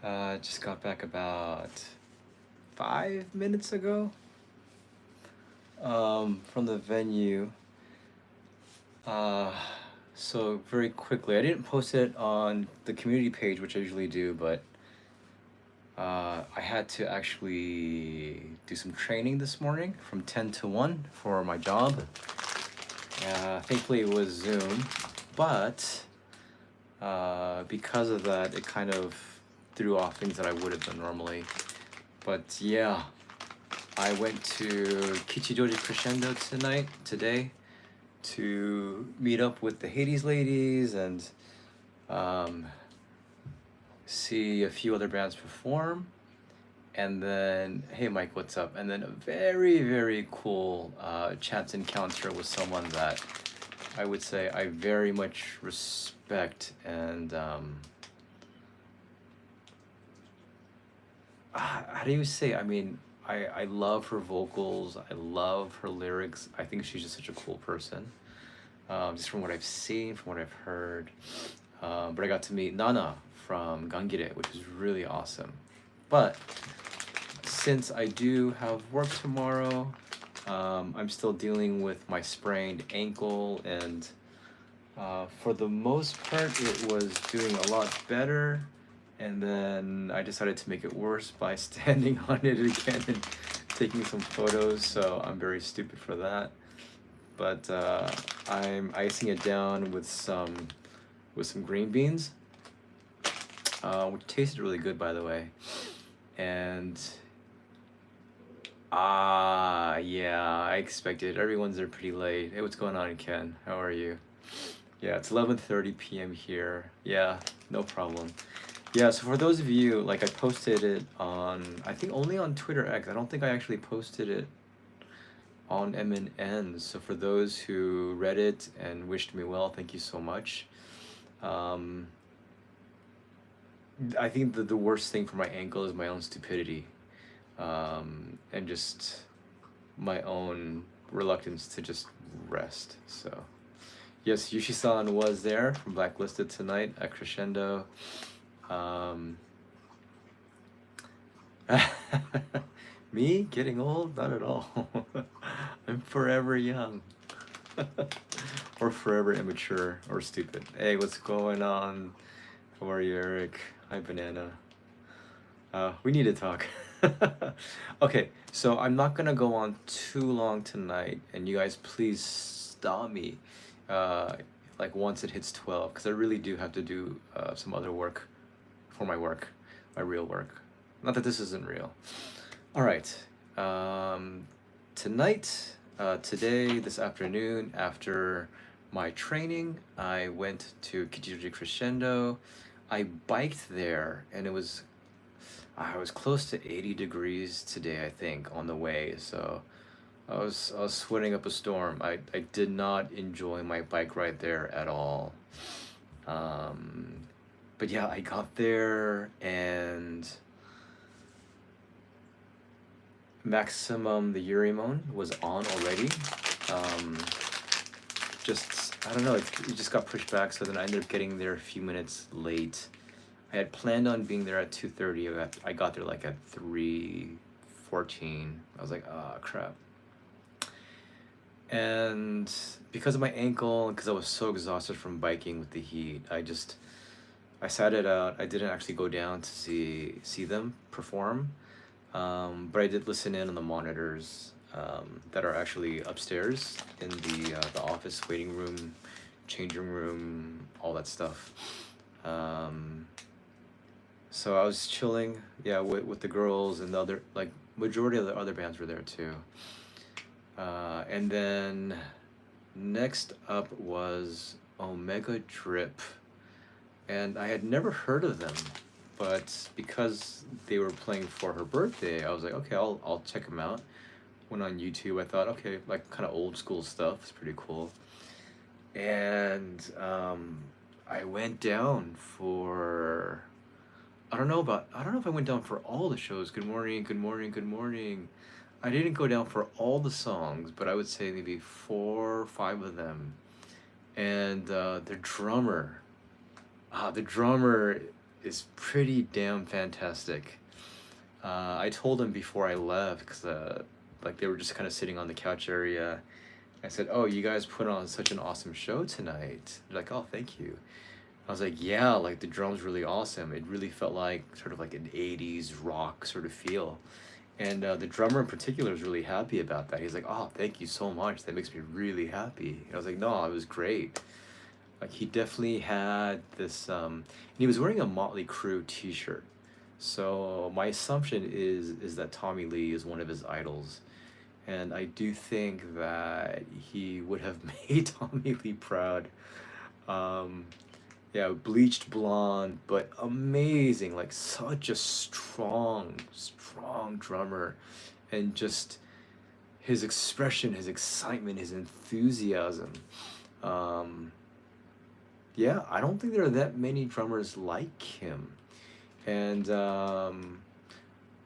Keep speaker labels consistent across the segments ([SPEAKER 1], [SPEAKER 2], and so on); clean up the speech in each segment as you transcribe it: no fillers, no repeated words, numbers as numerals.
[SPEAKER 1] Just got back about 5 minutes ago from the venue. Uh, so very quickly, I didn't post it on the community page, which I usually do, but I had to actually do some training this morning from 10 to 1 for my job. Thankfully, it was Zoom, but because of that, it kind of threw off things that I would have done normally. But yeah, I went to Kichijoji Crescendo today, to meet up with the Hades ladies and um, see a few other bands perform. And then, hey Mike, what's up? And then a very, very cool chance encounter with someone that I would say I very much respect and how do you say? I mean, I love her vocals. I love her lyrics. I think she's just such a cool person. Just from what I've seen, from what I've heard. But I got to meet Nana from Gangire, which is really awesome. But since I do have work tomorrow, I'm still dealing with my sprained ankle, and for the most part, it was doing a lot better. And then I decided to make it worse by standing on it again and taking some photos. So I'm very stupid for that. But I'm icing it down with some green beans, which tasted really good, by the way. And yeah, I expected. Everyone's there pretty late. Hey, what's going on, Ken? How are you? Yeah, it's 11:30 p.m. here. Yeah, no problem. Yeah, so for those of you, like I posted it on, I think only on Twitter X. I don't think I actually posted it on MNN. So for those who read it and wished me well, thank you so much. Um, I think that the worst thing for my ankle is my own stupidity, and just my own reluctance to just rest. So yes, Yushi-san was there from Blacklisted tonight at Crescendo. Um, Me getting old? Not at all. I'm forever young. Or forever immature or stupid. Hey, what's going on? How are you, Eric? Hi, Banana. We need to talk. Okay, so I'm not gonna go on too long tonight, and you guys please stop me, uh, like once it hits 12, because I really do have to do some other work for my work, my real work. Not that this isn't real. All right. Tonight, today, this afternoon, after my training, I went to Kijiji Crescendo. I biked there, and I was close to 80 degrees today, I think, on the way. So I was sweating up a storm. I did not enjoy my bike ride there at all. Um, but yeah, I got there and Maximum the Yuri was on already. Um, just I don't know, it just got pushed back, so then I ended up getting there a few minutes late. I had planned on being there at 2:30. I got there like at 3:14. I was like, ah, crap. And because of my ankle, because I was so exhausted from biking with the heat, I sat it out. I didn't actually go down to see them perform, but I did listen in on the monitors that are actually upstairs in the office waiting room, changing room, all that stuff. Um, so I was chilling, yeah, with the girls, and the other, like, majority of the other bands were there too. And then next up was Omega Drip, and I had never heard of them, but because they were playing for her birthday, I was like, okay, I'll check them out. Went on YouTube. I thought, okay, like kind of old school stuff. It's pretty cool. And I went down for I don't know if I went down for all the shows. Good morning, good morning, good morning. I didn't go down for all the songs, but I would say maybe 4 or 5 of them. And the drummer is pretty damn fantastic. I told him before I left because like they were just kind of sitting on the couch area. I said, "Oh, you guys put on such an awesome show tonight." They're like, "Oh, thank you." I was like, "Yeah, like the drums really awesome. It really felt like sort of like an '80s rock sort of feel." And the drummer in particular was really happy about that. He's like, "Oh, thank you so much. That makes me really happy." And I was like, "No, it was great." Like he definitely had this, and he was wearing a Motley Crue T-shirt. So my assumption is that Tommy Lee is one of his idols, and I do think that he would have made Tommy Lee proud. Um, yeah, bleached blonde, but amazing, like such a strong, strong drummer, and just his expression, his excitement, his enthusiasm. Um, yeah, I don't think there are that many drummers like him. And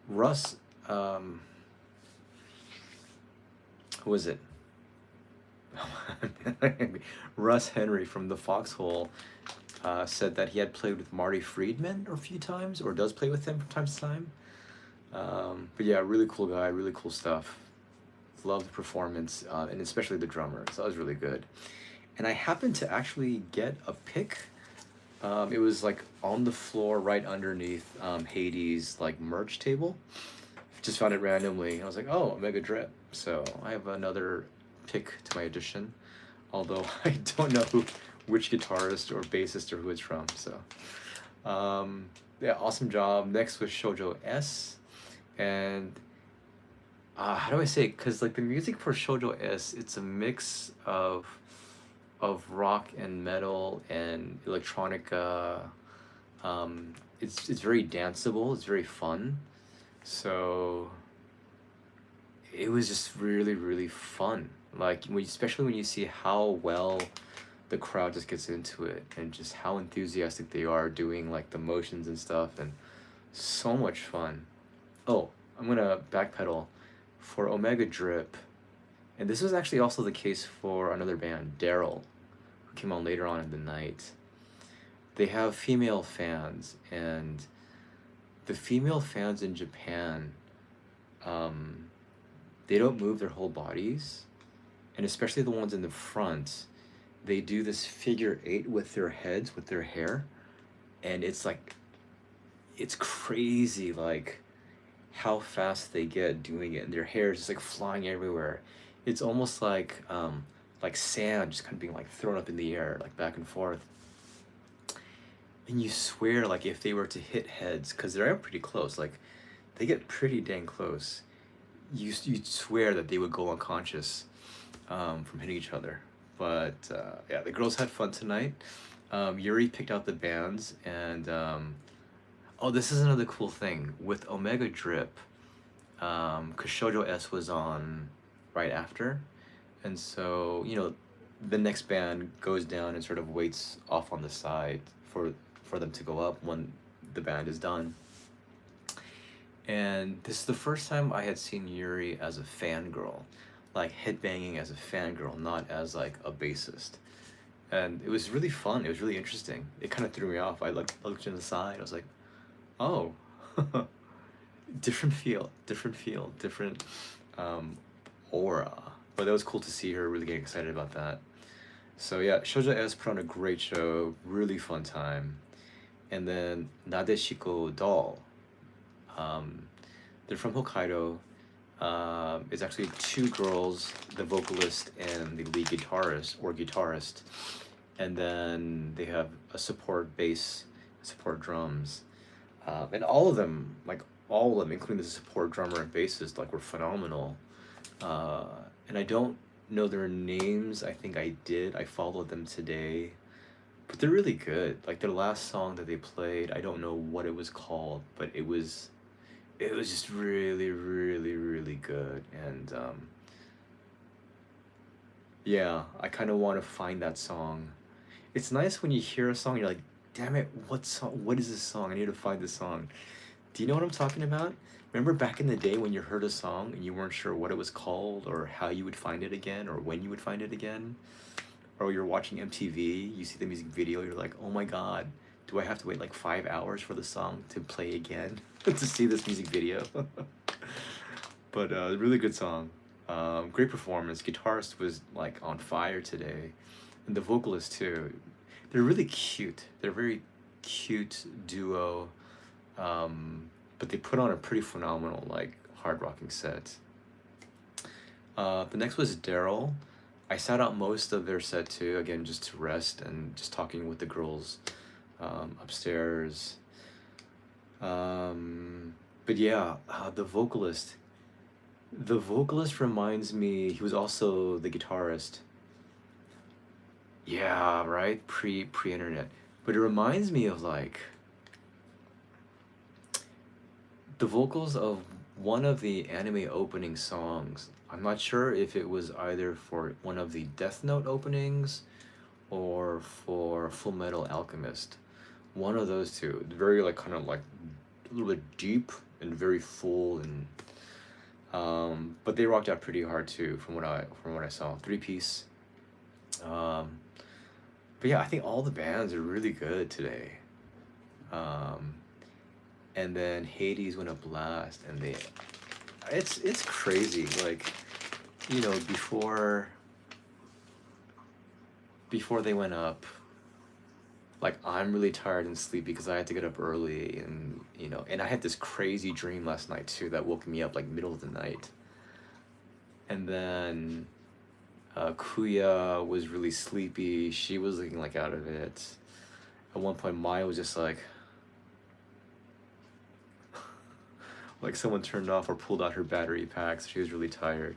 [SPEAKER 1] Russ, um, who was it? Russ Henry from the Foxhole said that he had played with Marty Friedman a few times, or does play with him from time to time. But yeah, really cool guy, really cool stuff. Loved the performance, and especially the drummer. So that was really good. And I happened to actually get a pick. It was like on the floor right underneath Hades' like merch table. Just found it randomly. I was like, oh, Omega Drip. So I have another pick to my addition. Although I don't know which guitarist or bassist or who it's from. So yeah, awesome job. Next was Shoujo S. And how do I say it? Because like the music for Shoujo S, it's a mix of rock and metal and electronica. It's very danceable. It's very fun. So it was just really really fun. Like when, especially when you see how well the crowd just gets into it and just how enthusiastic they are doing like the motions and stuff, and so much fun. Oh, I'm gonna backpedal for Omega Drip, and this was actually also the case for another band, Daryl, who came on later on in the night. They have female fans, and the female fans in Japan, um, they don't move their whole bodies, and especially the ones in the front, they do this figure eight with their heads, with their hair, and it's like, it's crazy, like how fast they get doing it, and their hair is just like flying everywhere. It's almost like sand just kind of being like thrown up in the air, like back and forth. And you swear, like if they were to hit heads, because they're pretty close, like they get pretty dang close. You'd swear that they would go unconscious from hitting each other. But yeah, the girls had fun tonight. Yuri picked out the bands, and oh, this is another cool thing with Omega Drip, because Shoujo S was on right after, and so the next band goes down and sort of waits off on the side for them to go up when the band is done. And this is the first time I had seen Yuri as a fangirl, like headbanging as a fangirl, not as like a bassist. And it was really fun. It was really interesting. It kind of threw me off. I looked to the side. I was like, oh, different feel, different aura. But that was cool to see her really getting excited about that. So yeah, Shoujo S put on a great show, really fun time. And then Nadeshiko Doll. They're from Hokkaido. It's actually two girls, the vocalist and the lead guitarist, and then they have a support bass, support drums, and all of them, including the support drummer and bassist, like were phenomenal. And I don't know their names. I think I did. I followed them today, but they're really good. Like their last song that they played, I don't know what it was called, but it was just really really really good. And yeah, I kind of want to find that song. It's nice when you hear a song, you're like, damn it, what is this song? I need to find this song. Do you know what I'm talking about? Remember back in the day when you heard a song and you weren't sure what it was called or how you would find it again or when you would find it again? Or you're watching MTV, you see the music video, you're like, oh my god, do I have to wait like 5 hours for the song to play again to see this music video? But really good song. Great performance. Guitarist was like on fire today, and the vocalist too. They're really cute. They're very cute duo. But they put on a pretty phenomenal like hard rocking set. The next was Daryl. I sat out most of their set too, again just to rest and just talking with the girls upstairs. But yeah, the vocalist. The vocalist reminds me. He was also the guitarist. Yeah, right. Pre internet, but it reminds me of like the vocals of one of the anime opening songs. I'm not sure if it was either for one of the Death Note openings or for Full Metal Alchemist. One of those two. Very like kind of like a little bit deep and very full and but they rocked out pretty hard too from what I saw. Three piece. Um but yeah, I think all the bands are really good today. Um and then Hades went a blast and they it's crazy like before they went up, like I'm really tired and sleepy because I had to get up early and and I had this crazy dream last night too that woke me up like middle of the night. And then Kuya was really sleepy. She was looking like out of it. At one point Maya was just like someone turned off or pulled out her battery packs. She was really tired.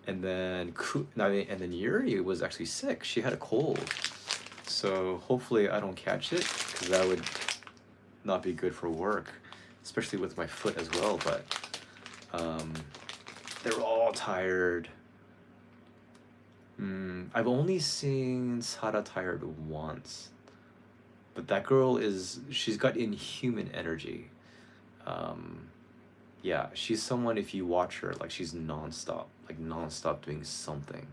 [SPEAKER 1] And then and then Yuri was actually sick. She had a cold. So hopefully I don't catch it because that would not be good for work, especially with my foot as well. But they're all tired. I've only seen Sara tired once, but that girl she's got inhuman energy. Yeah, she's someone if you watch her, like she's nonstop doing something.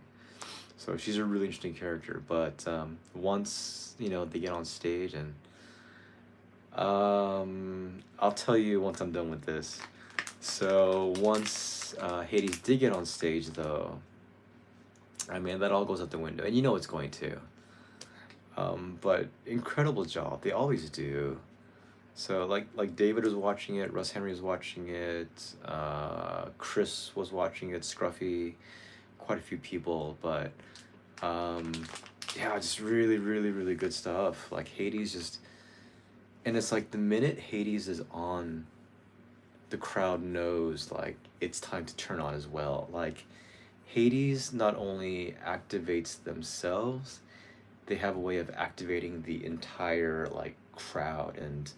[SPEAKER 1] So she's a really interesting character. But once they get on stage, and I'll tell you once I'm done with this. So once Hades did get on stage, though, I mean that all goes out the window, and it's going to. But incredible job. They always do. So like David was watching it, Russ Henry was watching it, Chris was watching it, Scruffy, quite a few people, but yeah, just really, really, really good stuff. Like Hades and it's like the minute Hades is on, the crowd knows like it's time to turn on as well. Like Hades not only activates themselves, they have a way of activating the entire like crowd. And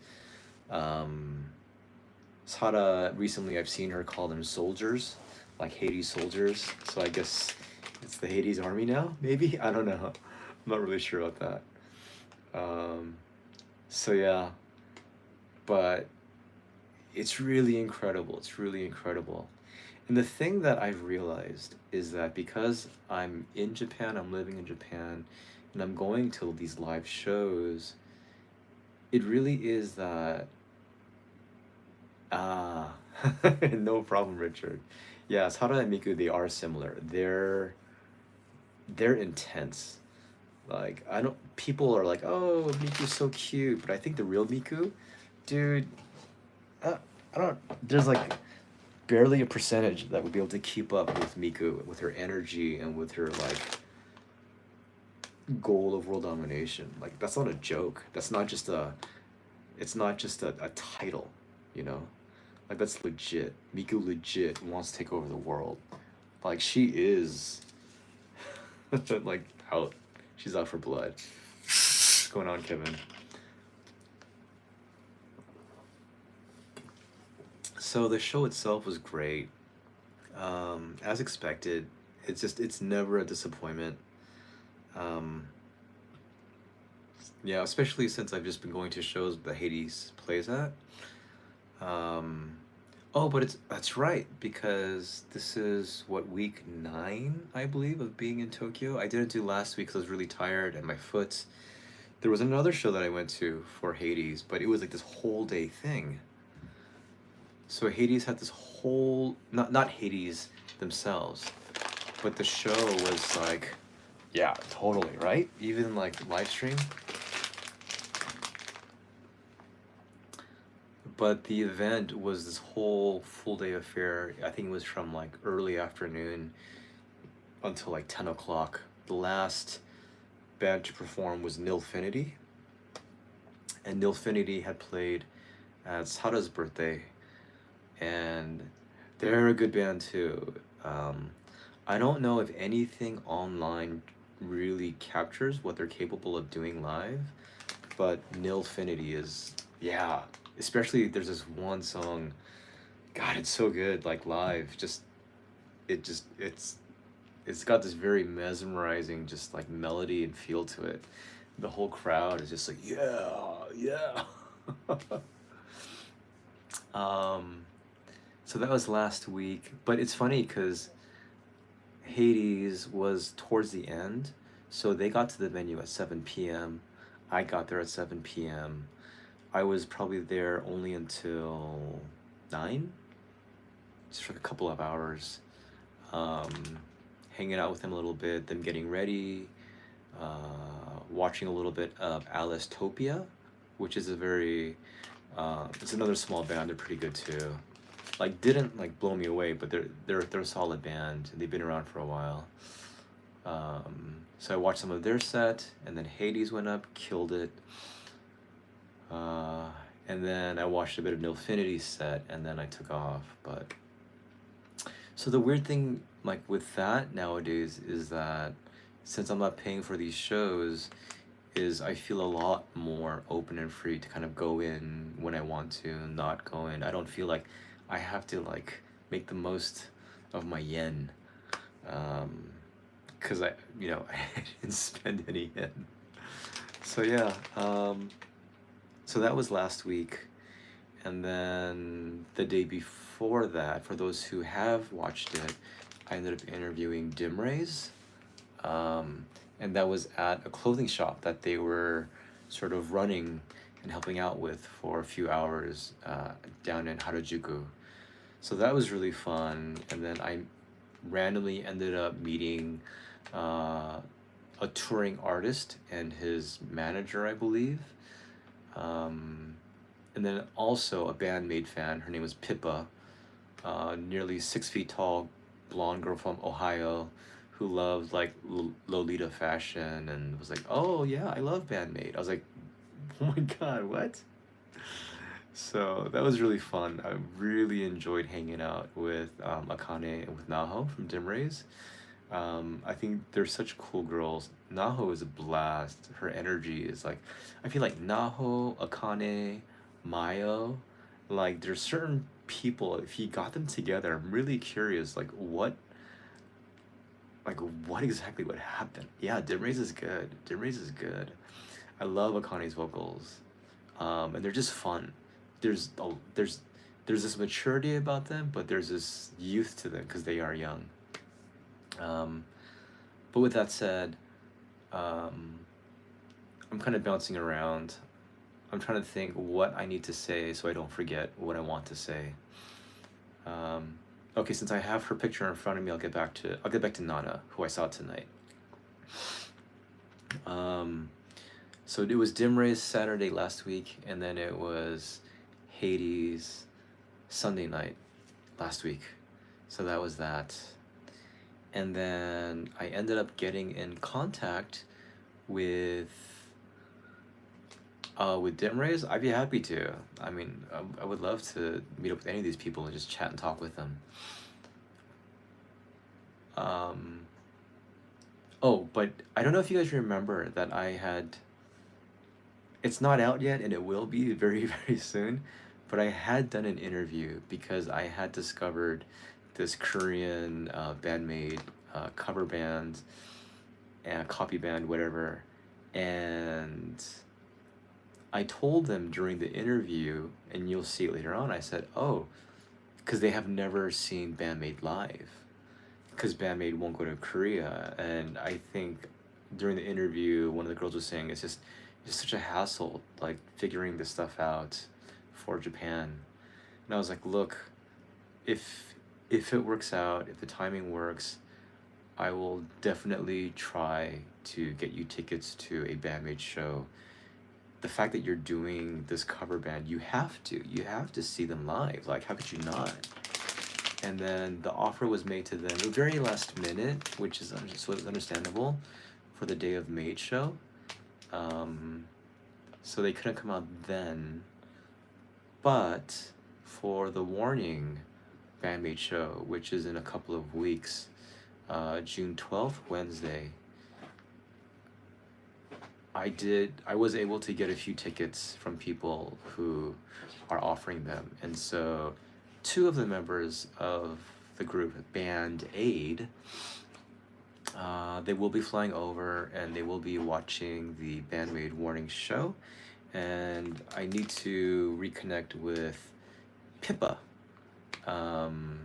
[SPEAKER 1] Sada recently I've seen her call them soldiers, like Hades soldiers. So I guess it's the Hades army now, maybe? I don't know. I'm not really sure about that. So yeah, but it's really incredible. It's really incredible. And the thing that I've realized is that because I'm in Japan, I'm living in Japan, and I'm going to these live shows, it really is that ah no problem, Richard. Yeah, Sara and Miku, they are similar. They're intense. Like I don't people are like, oh, Miku's so cute, but I think the real Miku, dude, uh, I don't there's like barely a percentage that would be able to keep up with Miku with her energy and with her like goal of world domination. Like that's not a joke. It's not just a title, you know? Like that's legit. Miku legit wants to take over the world. Like she is like out. She's out for blood. What's going on, Kevin? So the show itself was great. As expected, it's never a disappointment. Um, yeah, especially since I've just been going to shows that Hades plays at. Um, oh, but that's right because this is what week 9, I believe, of being in Tokyo. I didn't do last week because I was really tired and my foot There was another show that I went to for Hades, but it was like this whole day thing. So Hades had this whole, not Hades themselves, but the show was like, yeah, totally, right? Even like live stream. But the event was this whole full day affair. I think it was from like early afternoon until like 10 o'clock. The last band to perform was Nilfinity. And Nilfinity had played at Sara's birthday. And they're a good band too. I don't know if anything online really captures what they're capable of doing live, but Nilfinity is, yeah. Especially there's this one song, God, it's so good, like live. It just, it's got this very mesmerizing, just like melody and feel to it. The whole crowd is just like, yeah, yeah. um, so that was last week, but it's funny because Hades was towards the end, so they got to the venue at 7 p.m. I got there at 7 p.m. I was probably there only until 9, just for a couple of hours, um, hanging out with them a little bit, them getting ready, watching a little bit of Alice Topia, which is a very, it's another small band. They're pretty good too. Like didn't like blow me away, but they're a solid band. And they've been around for a while. So I watched some of their set, and then Hades went up, killed it. Uh, and then I watched a bit of Nilfinity's set, and then I took off. But so the weird thing, like with that nowadays, is that since I'm not paying for these shows, is I feel a lot more open and free to kind of go in when I want to, not go in. I don't feel like I have to like make the most of my yen, because I, I didn't spend any yen. So yeah, so that was last week, and then the day before that, for those who have watched it, I ended up interviewing Dimrays, and that was at a clothing shop that they were sort of running and helping out with for a few hours down in Harajuku. So that was really fun, and then I randomly ended up meeting a touring artist and his manager, I believe. And then also a bandmate fan. Her name was Pippa, nearly 6 feet tall, blonde girl from Ohio, who loved like Lolita fashion and was like, "Oh yeah, I love Bandmate." I was like, "Oh my god, what?" So that was really fun. I really enjoyed hanging out with Akane and with Naho from Dimrays. I think they're such cool girls. Naho is a blast. Her energy is like, I feel like Naho, Akane, Mayo, like there's certain people, if you got them together, I'm really curious, like what exactly would happen. Yeah, Dimrays is good. Dimrays is good. I love Akane's vocals, and they're just fun. There's a, there's this maturity about them, but there's this youth to them because they are young. Um, but with that said, um, I'm kind of bouncing around. I'm trying to think what I need to say so I don't forget what I want to say. Um, okay, since I have her picture in front of me, I'll get back to Nana, who I saw tonight. So it was Dimray's Saturday last week, and then it was Hades Sunday night last week. So that was that. And then I ended up getting in contact with Dimrays. I'd be happy to. I mean, I would love to meet up with any of these people and just chat and talk with them. Oh, but I don't know if you guys remember that I had. It's not out yet, and it will be very, very soon. But I had done an interview because I had discovered this Korean bandmate, cover band, and copy band, whatever. And I told them during the interview, and you'll see it later on, I said, oh, because they have never seen Bandmate live. Because Bandmate won't go to Korea. And I think during the interview, one of the girls was saying, it's just, just such a hassle, like figuring this stuff out for Japan. And I was like, look, if if it works out, if the timing works, I will definitely try to get you tickets to a bandmate show. The fact that you're doing this cover band, you have to see them live. Like, how could you not? And then the offer was made to them the very last minute, which is so it's understandable for the Day of Made show. Um, so they couldn't come out then, but for the Warning Bandmate show, which is in a couple of weeks, June 12th, Wednesday, I was able to get a few tickets from people who are offering them. And so two of the members of the group, Band Aid, they will be flying over and they will be watching the Bandmade Warning show. And I need to reconnect with Pippa. Um,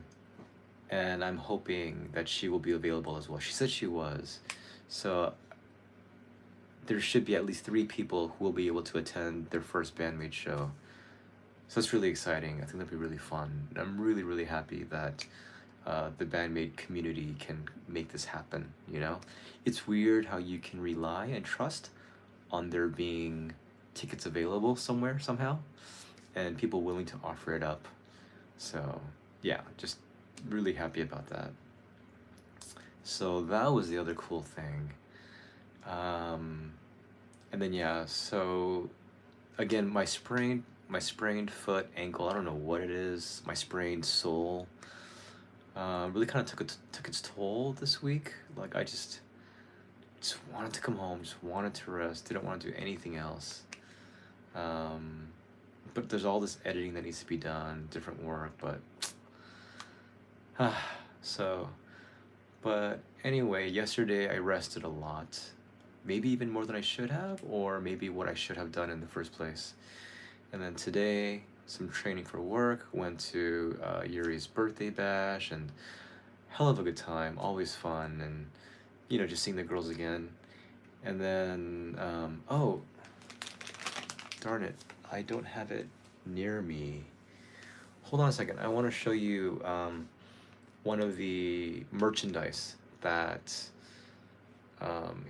[SPEAKER 1] and I'm hoping that she will be available as well. She said she was. So there should be at least three people who will be able to attend their first bandmate show. So it's really exciting. I think that'll be really fun. I'm really, really happy that the bandmate community can make this happen, you know? It's weird how you can rely and trust on there being tickets available somewhere, somehow, and people willing to offer it up. So, yeah, just really happy about that. So that was the other cool thing. Um, and then yeah, so again, my sprained foot, ankle, I don't know what it is, my sprained sole, really kind of took its toll this week. Like I just wanted to come home, just wanted to rest, didn't want to do anything else. Um, but there's all this editing that needs to be done, different work, but so but anyway, yesterday I rested a lot. Maybe even more than I should have, or maybe what I should have done in the first place. And then today, some training for work, went to Yuri's birthday bash, and hell of a good time, always fun, and just seeing the girls again. And then, oh, darn it, I don't have it near me. Hold on a second, I want to show you one of the merchandise that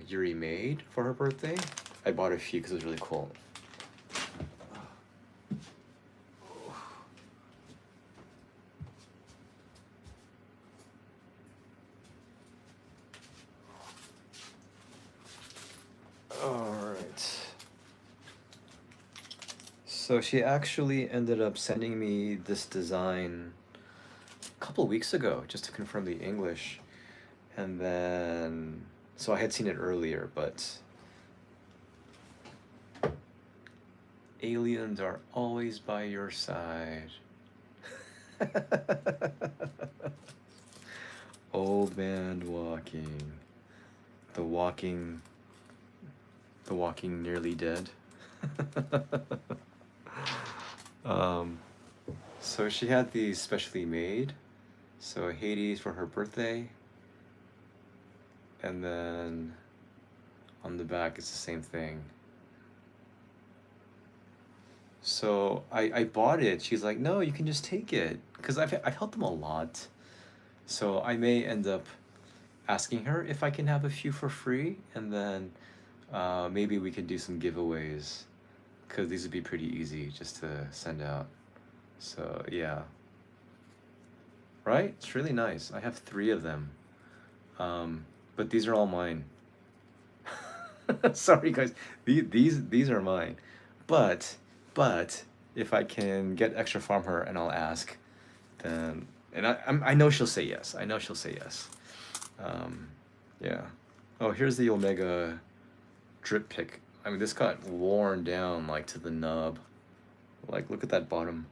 [SPEAKER 1] Yuri made for her birthday. I bought a few because it was really cool. Alright. So she actually ended up sending me this design a couple weeks ago just to confirm the English. And then, so I had seen it earlier, but aliens are always by your side. Old man walking. The walking. The walking nearly dead. um, so she had these specially made. So Hades for her birthday. And then on the back it's the same thing. So I bought it. She's like, no, you can just take it. Because I've helped them a lot. So I may end up asking her if I can have a few for free. And then maybe we could do some giveaways. Because these would be pretty easy just to send out. So yeah. Right? It's really nice. I have 3 of them. But these are all mine. Sorry guys. These are mine. But if I can get extra from her and I'll ask, then I know she'll say yes. I know she'll say yes. Yeah. Oh, here's the Omega drip pick. I mean, this got worn down like to the nub. Like, look at that bottom.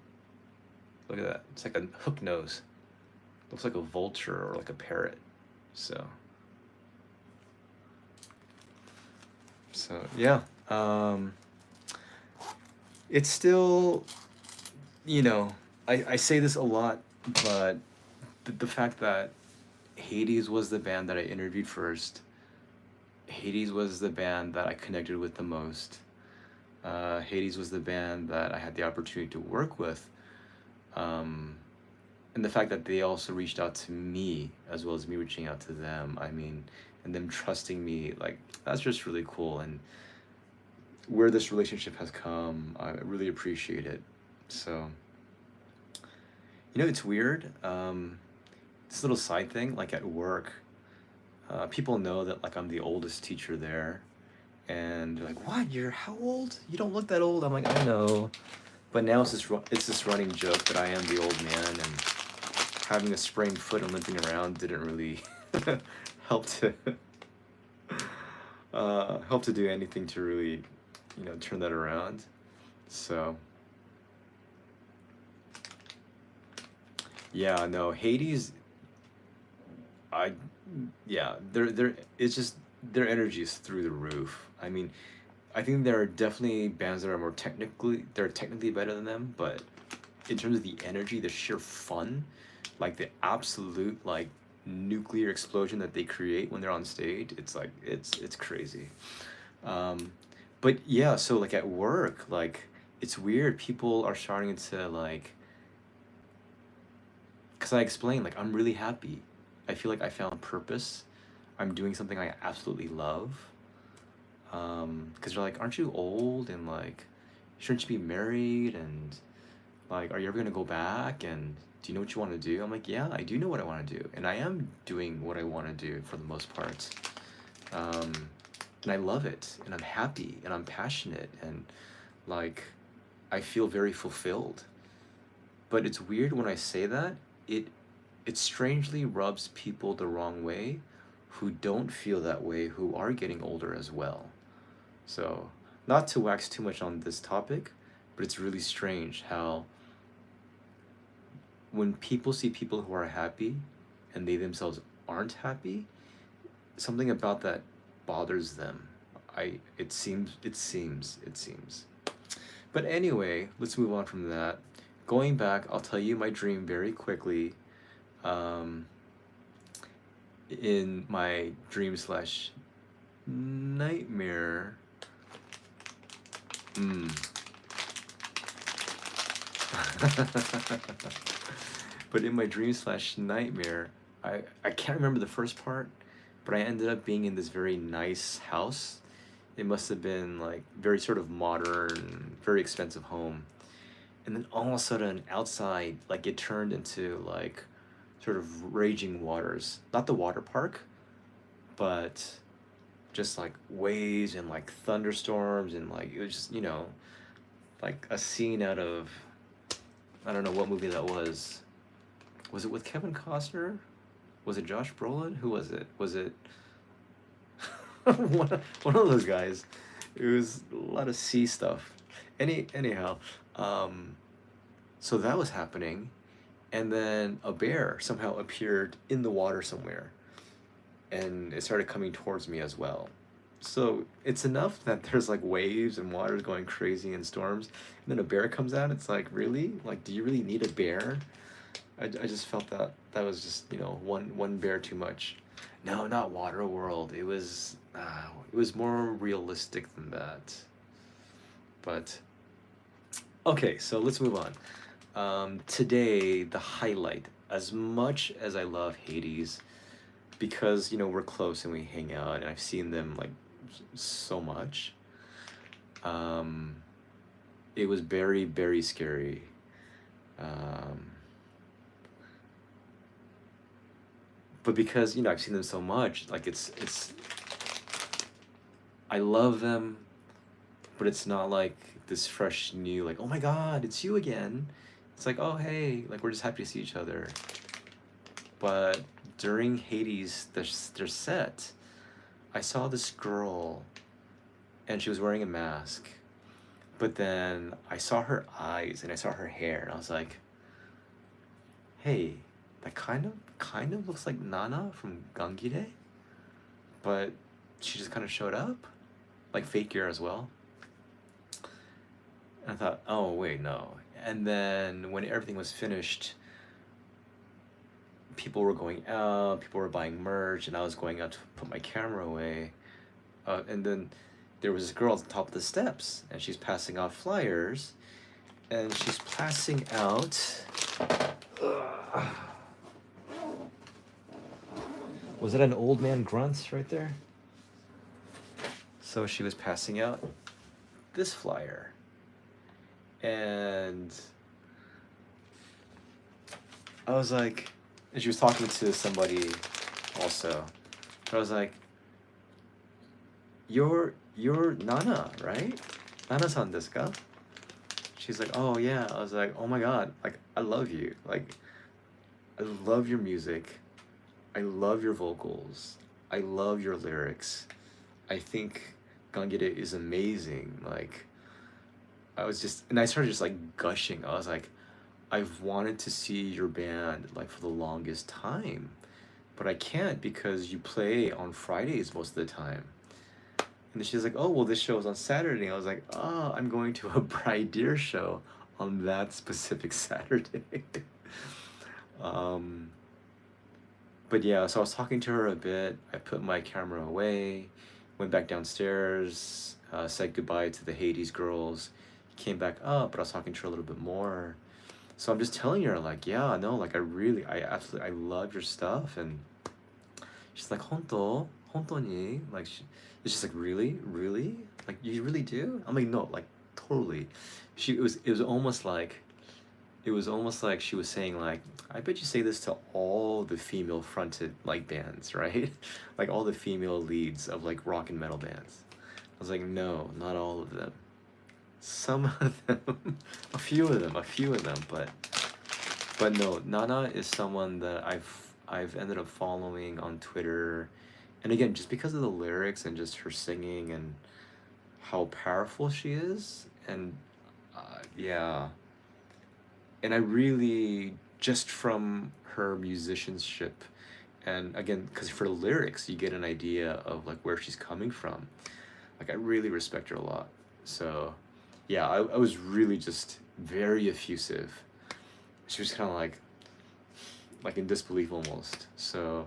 [SPEAKER 1] Look at that. It's like a hook nose. Looks like a vulture or like a parrot. So yeah. It's still, I say this a lot, but the fact that Hades was the band that I interviewed first, Hades was the band that I connected with the most. Hades was the band that I had the opportunity to work with. Um, and the fact that they also reached out to me as well as me reaching out to them, I mean, and them trusting me, like, that's just really cool. And where this relationship has come, I really appreciate it. So, it's weird. This little side thing, like at work, people know that like I'm the oldest teacher there, and they're like, "What? You're how old? You don't look that old." I'm like, "I know," but now it's this running joke that I am the old man, and having a sprained foot and limping around didn't really help to help to do anything to really, turn that around. So yeah, no, Hades, I yeah, they're it's just their energy is through the roof. I mean, I think there are definitely bands that are they're technically better than them, but in terms of the energy, the sheer fun, like the absolute like nuclear explosion that they create when they're on stage, it's like it's crazy. Um, but yeah, so like at work, like it's weird. People are starting to like, because I explained like I'm really happy. I feel like I found purpose. I'm doing something I absolutely love. Because they're like, aren't you old and like, shouldn't you be married and like, are you ever gonna go back and do you know what you want to do? I'm like, yeah, I do know what I want to do, and I am doing what I want to do for the most part. Um, and I love it, and I'm happy, and I'm passionate, and like, I feel very fulfilled. But it's weird when I say that, it it strangely rubs people the wrong way who don't feel that way, who are getting older as well. So, not to wax too much on this topic, but it's really strange how when people see people who are happy and they themselves aren't happy, something about that bothers them. It seems. But anyway, let's move on from that. Going back, I'll tell you my dream very quickly. Um, in my dream slash nightmare. Mm. But in my dream slash nightmare, I can't remember the first part, but I ended up being in this very nice house. It must have been like very sort of modern, very expensive home. And then all of a sudden outside, like it turned into like sort of raging waters. Not the water park, but just like waves and like thunderstorms and like it was just, like a scene out of I don't know what movie that was. Was it with Kevin Costner? Was it Josh Brolin? Who was it? Was it one of those guys? It was a lot of sea stuff. Anyhow, um, so that was happening, and then a bear somehow appeared in the water somewhere, and it started coming towards me as well. So it's enough that there's like waves and water's going crazy and storms, and then a bear comes out. It's like, really? Like, do you really need a bear? I just felt that that was just one bear too much. No, not Waterworld. It was more realistic than that. But okay, so let's move on. Today the highlight. As much as I love Hades, because we're close and we hang out, and I've seen them like so much. Um, it was very very scary. Um, but because I've seen them so much, like it's I love them, but it's not like this fresh new like, oh my god, it's you again. It's like, oh hey, like we're just happy to see each other. But during Hades their set, I saw this girl, and she was wearing a mask. But then I saw her eyes and I saw her hair, and I was like, hey, that kind of looks like Nana from Gangire, but she just kind of showed up, like Fake Year as well. And I thought, oh wait, no. And then when everything was finished, people were going out, people were buying merch, and I was going out to put my camera away. And then there was this girl at the top of the steps, and she's passing out flyers, and she's passing out. Was it an old man grunts right there? So she was passing out this flyer, and I was like, and she was talking to somebody also. I was like, you're Nana, right? Nana-san desu ka? She's like, oh yeah. I was like, oh my god, like I love you. Like I love your music. I love your vocals. I love your lyrics. I think Gangire is amazing. Like I was just, and I started just like gushing. I was like, I've wanted to see your band like for the longest time, but I can't because you play on Fridays most of the time. And then she's like, oh, well, this show is on Saturday. I was like, oh, I'm going to a Bday show on that specific Saturday. um, but yeah, so I was talking to her a bit. I put my camera away, went back downstairs, said goodbye to the Hades girls, came back up, but I was talking to her a little bit more. So I'm just telling her, like, yeah, no, like, I absolutely, I love your stuff. And she's like, honto? Honto ni? Like, it's just like, really? Really? Like, you really do? I'm like, no, like, totally. It was almost like, she was saying, like, I bet you say this to all the female fronted, like, bands, right? Like, all the female leads of, like, rock and metal bands. I was like, no, not all of them. Some of them, a few of them, but no, Nana is someone that I've ended up following on Twitter, and again, just because of the lyrics and just her singing and how powerful she is, and yeah, and I really, just from her musicianship, and again, because for the lyrics, you get an idea of like where she's coming from. Like I really respect her a lot. So yeah, I was really just very effusive. She was kind of like in disbelief almost. So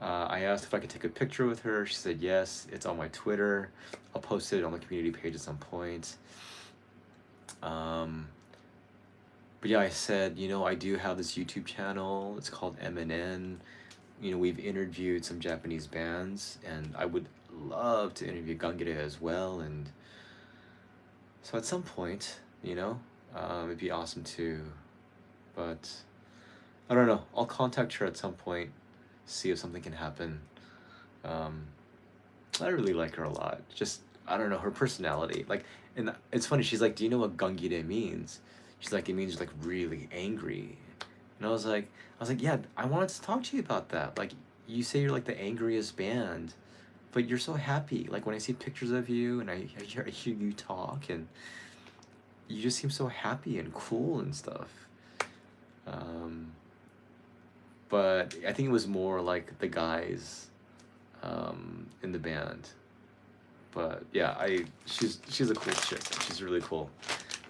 [SPEAKER 1] I asked if I could take a picture with her. She said yes. It's on my Twitter. I'll post it on the community page at some point. But yeah, I said, you know, I do have this YouTube channel. It's called MNN. You know, we've interviewed some Japanese bands, and I would love to interview Gangire as well. And so at some point, you know, it'd be awesome too. But I don't know. I'll contact her at some point, see if something can happen. I really like her a lot. Just, I don't know, her personality. Like, and it's funny, she's like, do you know what Gangire means? She's like, it means like really angry. And I was like, yeah, I wanted to talk to you about that. Like, you say you're like the angriest band, but you're so happy. Like when I see pictures of you and I hear you talk, and you just seem so happy and cool and stuff. But I think it was more like the guys in the band. But yeah, she's a cool chick. She's really cool,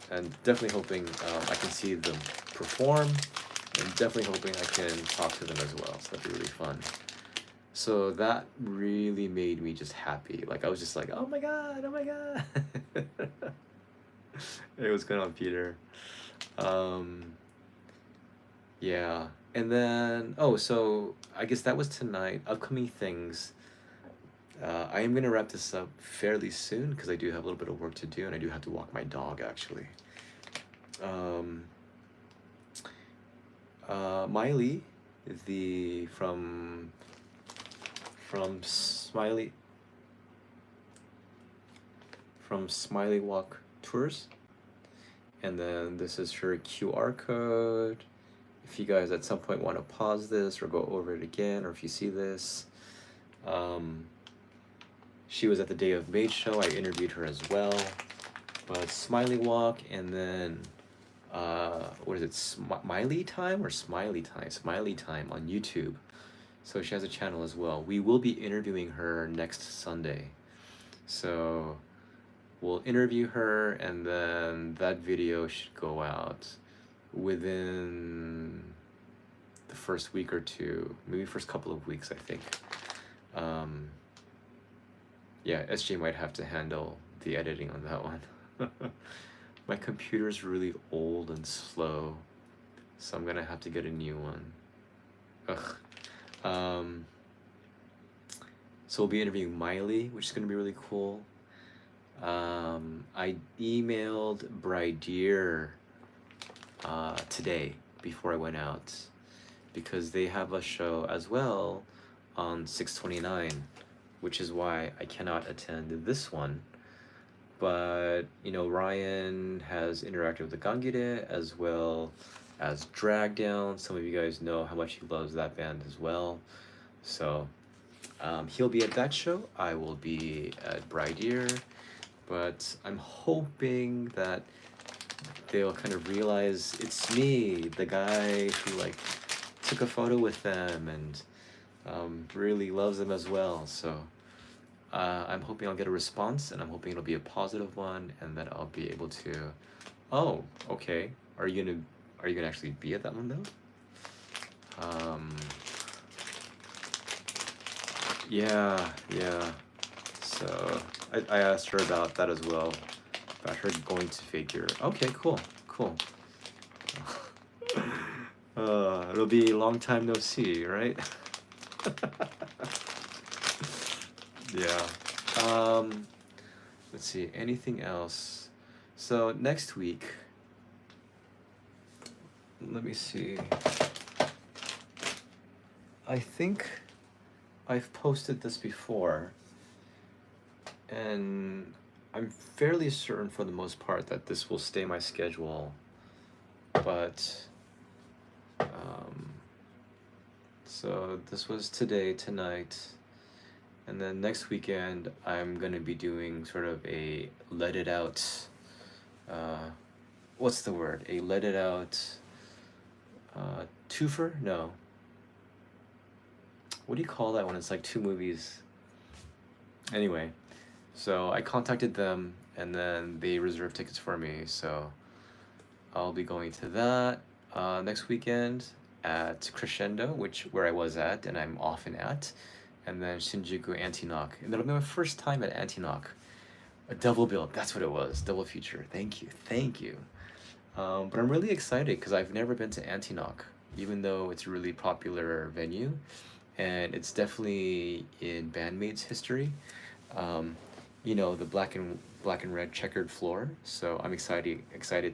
[SPEAKER 1] and definitely hoping I can see them perform, and definitely hoping I can talk to them as well. So that'd be really fun. So that really made me just happy. Like I was just like, oh my god, oh my god. Hey, what's going on, Peter? Yeah, and then so I guess that was tonight. Upcoming things. I am gonna wrap this up fairly soon because I do have a little bit of work to do, and I do have to walk my dog actually. Miley, from Smiley Walk Tours, and then this is her QR code. If you guys at some point want to pause this or go over it again, or if you see this, she was at the Day of Made show. I interviewed her as well. But Smiley Walk, and then what is it, Smiley Time or Smiley Time? Smiley Time on YouTube. So she has a channel as well. We will be interviewing her next Sunday. So we'll interview her, and then that video should go out within the first week or two, maybe first couple of weeks, I think. Yeah, SJ might have to handle the editing on that one. My computer's really old and slow, so I'm gonna have to get a new one. Ugh. Um, so we'll be interviewing Miley, which is gonna be really cool. I emailed Brydeer today before I went out because they have a show as well on 6/29, which is why I cannot attend this one. But Ryan has interacted with the Gangire as well as Drag Down. Some of you guys know how much he loves that band as well. So he'll be at that show. I will be at Brydeer. But I'm hoping that they'll kind of realize it's me, the guy who took a photo with them and really loves them as well. So I'm hoping I'll get a response, and I'm hoping it'll be a positive one, and that I'll be able to. Oh, okay. Are you gonna actually be at that one though? Yeah, yeah. So I asked her about that as well, about her going to figure. Okay, cool, cool. It'll be a long time no see, right? Yeah. Let's see, anything else? So next week, let me see. I think I've posted this before, and I'm fairly certain for the most part that this will stay my schedule, but so this was today, tonight, and then next weekend I'm gonna be doing sort of a let it out. What's the word? A let it out. Twofer? No. What do you call that when it's like two movies? Anyway, so I contacted them and then they reserved tickets for me. So I'll be going to that next weekend at Crescendo, where I was at and I'm often at, and then Shinjuku Antinock. And that'll be my first time at Antinock. A double bill, that's what it was. Double feature. Thank you, thank you. But I'm really excited because I've never been to Antinock, even though it's a really popular venue, and it's definitely in Bandmaid's history. The black and red checkered floor. So I'm excited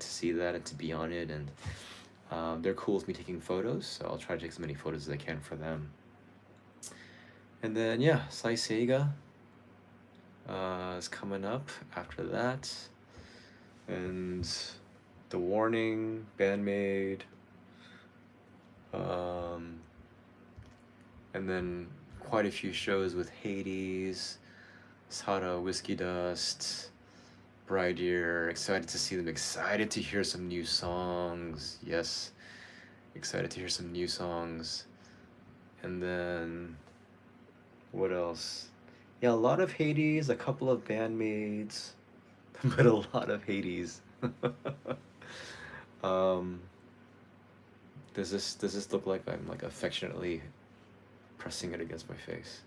[SPEAKER 1] to see that and to be on it, and they're cool with me taking photos. So I'll try to take as many photos as I can for them. And then yeah, Sai Seiga is coming up after that, and The Warning, Bandmaid, and then quite a few shows with Hades, Sada, Whiskey Dust, Brydeer. Excited to see them, excited to hear some new songs. Yes, excited to hear some new songs. And then, what else? Yeah, a lot of Hades, a couple of Bandmaids, but a lot of Hades. um, does this look like I'm affectionately pressing it against my face?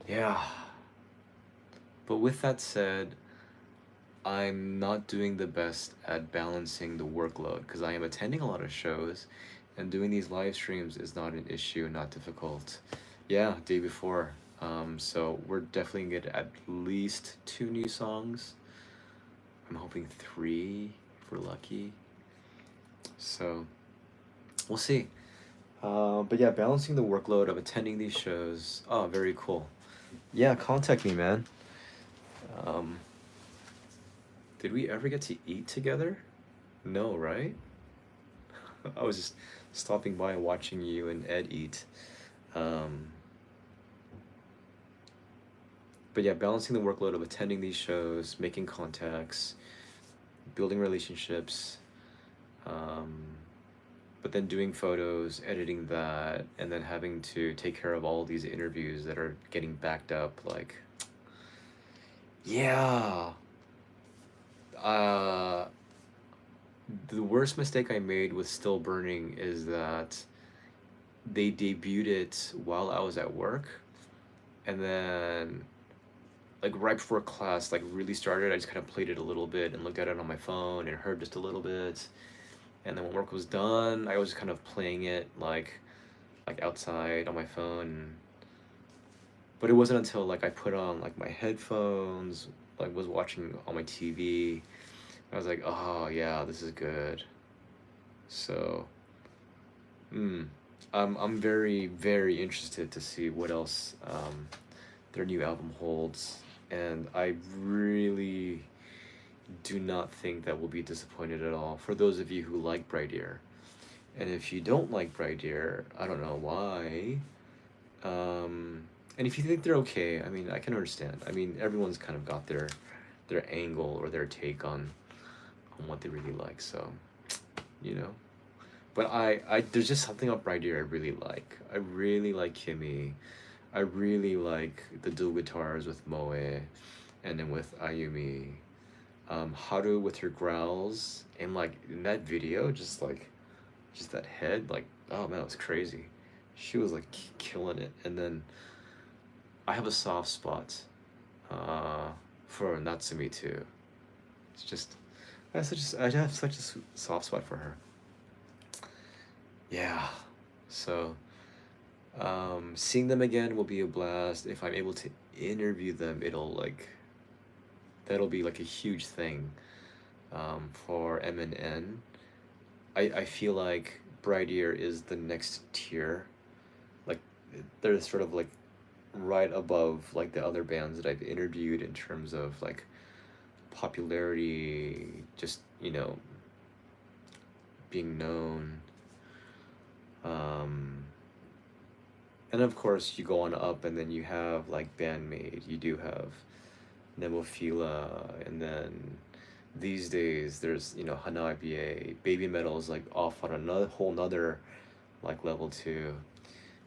[SPEAKER 1] Yeah. But with that said, I'm not doing the best at balancing the workload because I am attending a lot of shows, and doing these live streams is not an issue, not difficult. Yeah, day before. So we're definitely gonna get at least 2 new songs. I'm hoping 3 if we're lucky. So we'll see. But yeah, balancing the workload of attending these shows. Oh, very cool. Yeah, contact me, man. Um, did we ever get to eat together? No, right? I was just stopping by and watching you and Ed eat. Um, but yeah, balancing the workload of attending these shows, making contacts, building relationships, um, but then doing photos, editing that, and then having to take care of all these interviews that are getting backed up. Yeah. Uh, the worst mistake I made with Still Burning is that they debuted it while I was at work, and then like right before class like really started, I just kind of played it a little bit and looked at it on my phone and heard just a little bit. And then when work was done, I was kind of playing it like outside on my phone. But it wasn't until like I put on like my headphones, like was watching on my TV, I was like, oh yeah, this is good. So, mm, I'm very very interested to see what else their new album holds, and I really do not think that we'll be disappointed at all. For those of you who like Bright Ear, and if you don't like Bright Ear, I don't know why. And if you think they're okay, I mean, I can understand. I mean, everyone's kind of got their angle or their take on what they really like. So, you know. But I there's just something about Bright Ear I really like. I really like Kimmy. I really like the dual guitars with Moe, and then with Ayumi. Haru with her growls, and like in that video, just that head, like, oh man, it was crazy. She was like killing it. And then I have a soft spot uh, for Natsumi too. It's just I have such a soft spot for her. Yeah. So seeing them again will be a blast. If I'm able to interview them, that'll be like a huge thing for MNN. I feel like Bright Ear is the next tier. Like they're sort of like right above like the other bands that I've interviewed in terms of like popularity, just, being known. Um, and of course, you go on up, and then you have like Bandmate, you do have Nemophila, and then these days there's, Hanabiye, Baby Metal is like off on another whole nother like level too.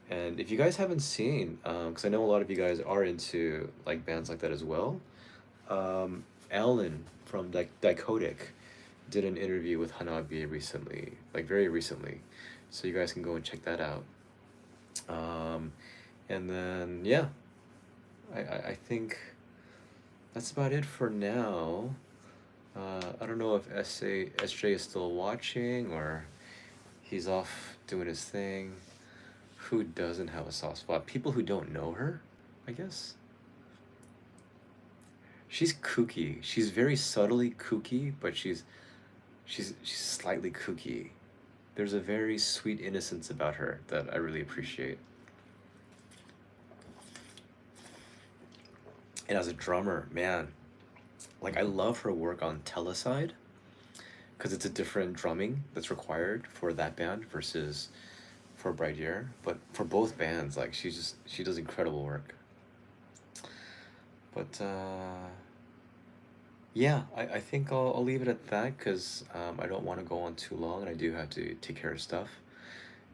[SPEAKER 1] And if you guys haven't seen, because I know a lot of you guys are into like bands like that as well, Alan from Dichotic did an interview with Hanabi recently, like very recently, so you guys can go and check that out. Um, and then yeah, I think that's about it for now. I don't know if SJ is still watching or he's off doing his thing. Who doesn't have a soft spot? People who don't know her, I guess. She's kooky. She's very subtly kooky, but she's slightly kooky. There's a very sweet innocence about her that I really appreciate. And as a drummer, man, like I love her work on Teleside because it's a different drumming that's required for that band versus for Bright Ear. But for both bands, like she does incredible work. But yeah, I think I'll leave it at that because I don't want to go on too long, and I do have to take care of stuff,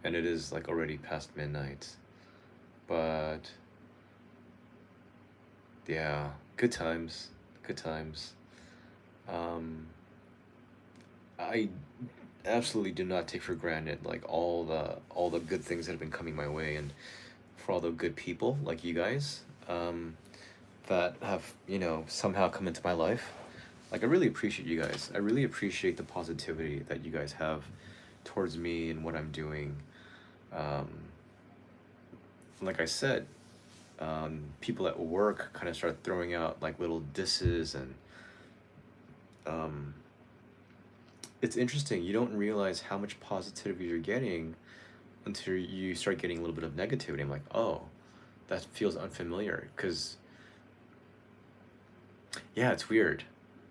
[SPEAKER 1] and it is like already past midnight. But yeah, good times, good times. Um, I absolutely do not take for granted like all the good things that have been coming my way, and for all the good people like you guys that have somehow come into my life. Like I really appreciate you guys. I really appreciate the positivity that you guys have towards me and what I'm doing. Um, like I said, people at work kind of start throwing out like little disses, and um, it's interesting. You don't realize how much positivity you're getting until you start getting a little bit of negativity. I'm like, oh, that feels unfamiliar. Because yeah, it's weird.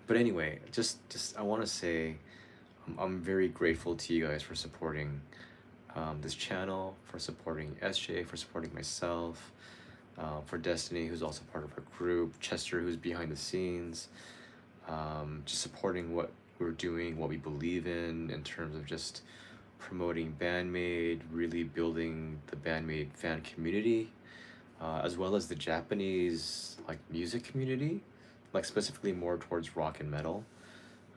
[SPEAKER 1] But anyway, just I want to say I'm very grateful to you guys for supporting this channel, for supporting SJ, for supporting myself, for Destiny, who's also part of our group, Chester, who's behind the scenes, just supporting what we're doing, what we believe in terms of just promoting Bandmade, really building the Bandmade fan community, as well as the Japanese like music community, like specifically more towards rock and metal.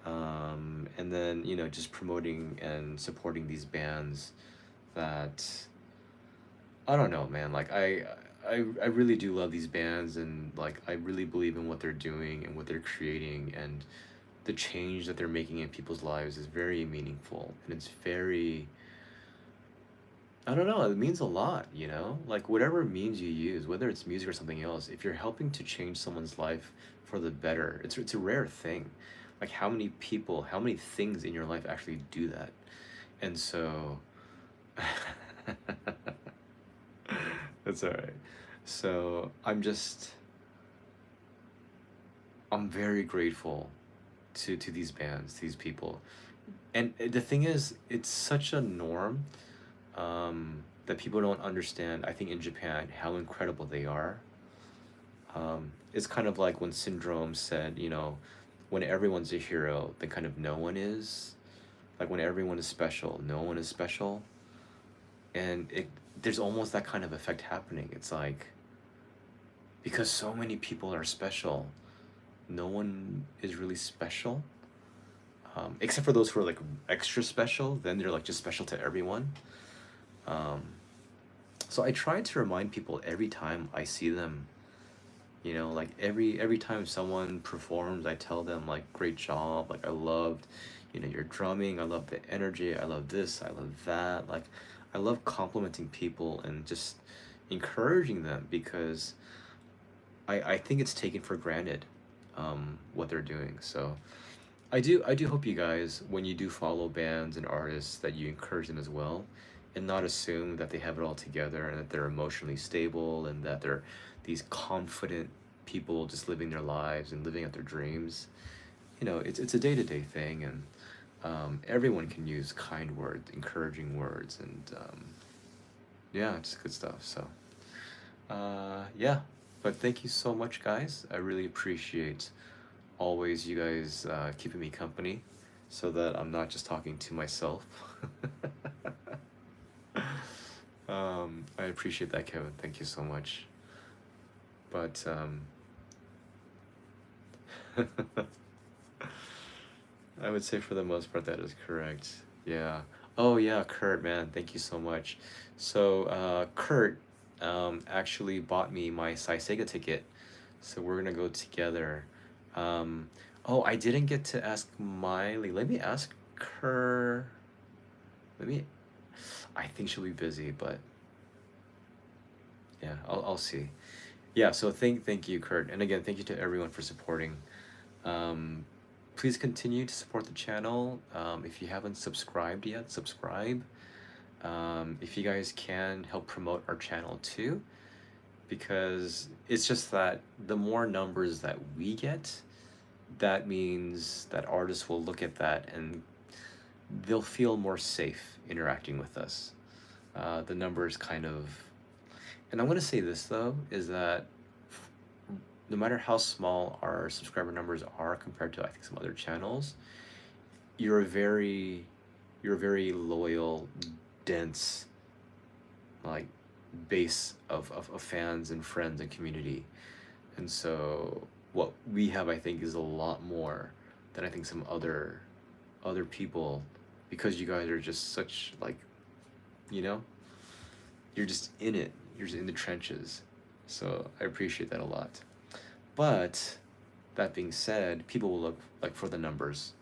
[SPEAKER 1] And then just promoting and supporting these bands that I don't know, man. Like I really do love these bands, and like I really believe in what they're doing and what they're creating, and the change that they're making in people's lives is very meaningful, and it's very, I don't know, it means a lot, you know? Like whatever means you use, whether it's music or something else, if you're helping to change someone's life for the better, it's a rare thing. Like how many people, how many things in your life actually do that? And so that's all right. So I'm very grateful to these bands, these people. And the thing is, it's such a norm, that people don't understand, I think, in Japan, how incredible they are. It's kind of like when Syndrome said, you know, when everyone's a hero, then kind of no one is. Like when everyone is special, no one is special. And there's almost that kind of effect happening. It's like, because so many people are special, no one is really special. Except for those who are like extra special, then they're like just special to everyone. Um, so I try to remind people every time I see them, you know, like every time someone performs, I tell them like great job, like I loved, you know, your drumming, I love the energy, I love this, I love that. Like I love complimenting people and just encouraging them, because I think it's taken for granted, what they're doing. So I do hope you guys, when you do follow bands and artists, that you encourage them as well, and not assume that they have it all together and that they're emotionally stable and that they're these confident people just living their lives and living out their dreams. You know, it's a day-to-day thing, and everyone can use kind words, encouraging words, and yeah, just good stuff. So yeah, but thank you so much, guys. I really appreciate always you guys keeping me company, so that I'm not just talking to myself. I appreciate that, Kevin. Thank you so much. But I would say for the most part that is correct. Yeah. Oh yeah, Kurt, man, thank you so much. So Kurt actually bought me my Sega ticket, so we're gonna go together. Oh, I didn't get to ask Miley. Let me ask her. Let me. I think she'll be busy, but yeah, I'll see. Yeah. So thank you, Kurt, and again, thank you to everyone for supporting. Um, Please continue to support the channel. If you haven't subscribed yet, subscribe. If you guys can help promote our channel too, because it's just that the more numbers that we get, that means that artists will look at that and they'll feel more safe interacting with us. The numbers kind of, and I'm going to say this though, is that no matter how small our subscriber numbers are compared to I think some other channels, you're a very you're a very loyal, dense, like base of fans and friends and community. And so what we have, I think, is a lot more than I think some other people, because you guys are just such like, you know, you're just in it. You're just in the trenches. So I appreciate that a lot. But that being said, people will look like for the numbers.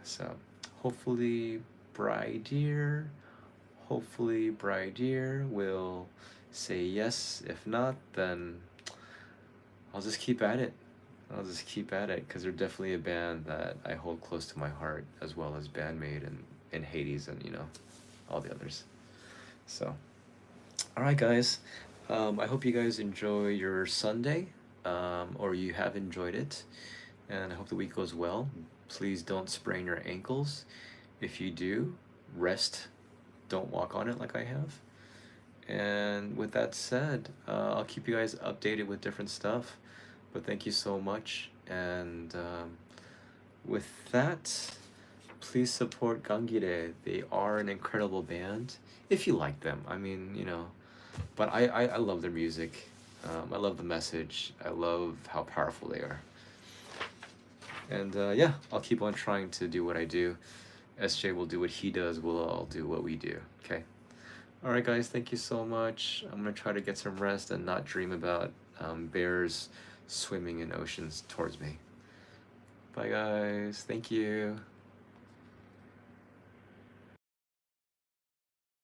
[SPEAKER 1] So hopefully Brydeer, hopefully Brydeer will say yes. If not, then I'll just keep at it. I'll just keep at it, because they're definitely a band that I hold close to my heart, as well as Bandmate and Hades and, you know, all the others. So, all right, guys. I hope you guys enjoy your Sunday, or you have enjoyed it, and I hope the week goes well. Please don't sprain your ankles. If you do, rest. Don't walk on it like I have. And with that said, I'll keep you guys updated with different stuff. But thank you so much. And with that, please support Gangire. They are an incredible band. If you like them, I mean, you know. But I love their music. I love the message. I love how powerful they are. And yeah, I'll keep on trying to do what I do. SJ will do what he does. We'll all do what we do. Okay? All right, guys, thank you so much. I'm gonna try to get some rest and not dream about bears swimming in oceans towards me. Bye, guys. Thank you.